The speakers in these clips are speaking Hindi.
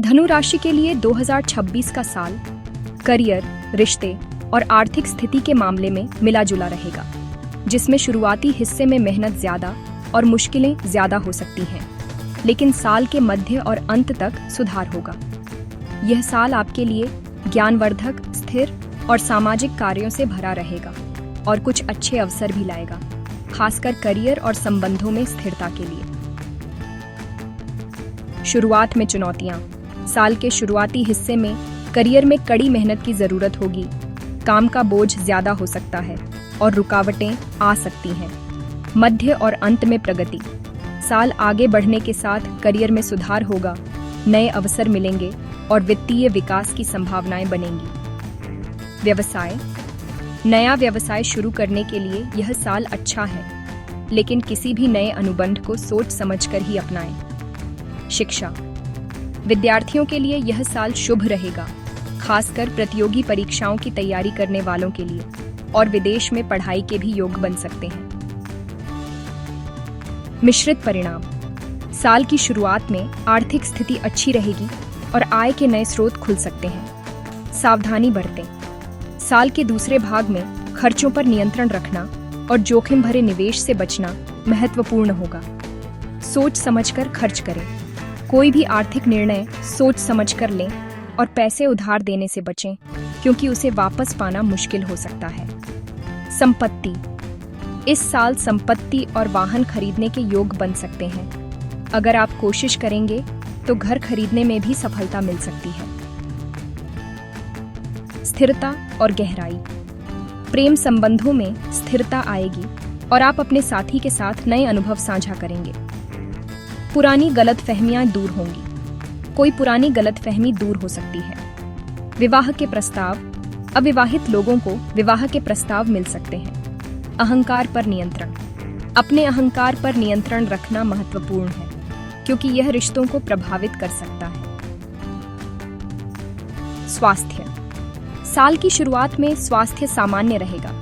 धनु राशि के लिए 2026 का साल करियर, रिश्ते और आर्थिक स्थिति के मामले में मिला जुला रहेगा, जिसमें शुरुआती हिस्से में मेहनत ज्यादा और मुश्किलें ज्यादा हो सकती हैं, लेकिन साल के मध्य और अंत तक सुधार होगा। यह साल आपके लिए ज्ञानवर्धक, स्थिर और सामाजिक कार्यों से भरा रहेगा और कुछ अच्छे अवसर भी लाएगा, खासकर करियर और संबंधों में स्थिरता के लिए। शुरुआत में चुनौतियां। साल के शुरुआती हिस्से में करियर में कड़ी मेहनत की जरूरत होगी। काम का बोझ ज्यादा हो सकता है और रुकावटें आ सकती हैं। मध्य और अंत में प्रगति। साल आगे बढ़ने के साथ करियर में सुधार होगा, नए अवसर मिलेंगे और वित्तीय विकास की संभावनाएं बनेंगी। व्यवसाय। नया व्यवसाय शुरू करने के लिए यह साल अच्छा है, लेकिन किसी भी नए अनुबंध को सोच समझकर ही अपनाएं। शिक्षा। विद्यार्थियों के लिए यह साल शुभ रहेगा, खासकर प्रतियोगी परीक्षाओं की तैयारी करने वालों के लिए, और विदेश में पढ़ाई के भी योग बन सकते हैं। मिश्रित परिणाम। साल की शुरुआत में आर्थिक स्थिति अच्छी रहेगी और आय के नए स्रोत खुल सकते हैं। सावधानी बरतें। साल के दूसरे भाग में खर्चों पर नियंत्रण रखना और जोखिम भरे निवेश से बचना महत्वपूर्ण होगा। सोच समझकर खर्च करें। कोई भी आर्थिक निर्णय सोच समझकर लें और पैसे उधार देने से बचें, क्योंकि उसे वापस पाना मुश्किल हो सकता है। संपत्ति। इस साल संपत्ति और वाहन खरीदने के योग बन सकते हैं। अगर आप कोशिश करेंगे तो घर खरीदने में भी सफलता मिल सकती है। स्थिरता और गहराई। प्रेम संबंधों में स्थिरता आएगी और आप अपने साथी के साथ नए अनुभव साझा करेंगे। पुरानी गलतफहमियां दूर होंगी। कोई पुरानी गलतफहमी दूर हो सकती है। विवाह के प्रस्ताव। अविवाहित लोगों को विवाह के प्रस्ताव मिल सकते हैं। अहंकार पर नियंत्रण। अपने अहंकार पर नियंत्रण रखना महत्वपूर्ण है, क्योंकि यह रिश्तों को प्रभावित कर सकता है। स्वास्थ्य। साल की शुरुआत में स्वास्थ्य सामान्य रहेगा,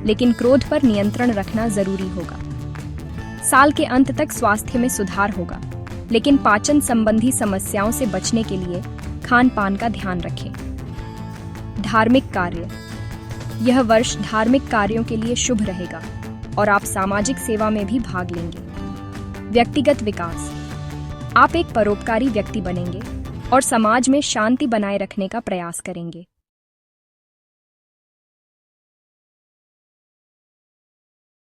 लेकिन क्रोध पर नियंत्रण रखना जरूरी होगा। साल के अंत तक स्वास्थ्य में सुधार होगा, लेकिन पाचन संबंधी समस्याओं से बचने के लिए खान पान का ध्यान रखें। धार्मिक कार्य। यह वर्ष धार्मिक कार्यों के लिए शुभ रहेगा और आप सामाजिक सेवा में भी भाग लेंगे। व्यक्तिगत विकास। आप एक परोपकारी व्यक्ति बनेंगे और समाज में शांति बनाए रखने का प्रयास करेंगे।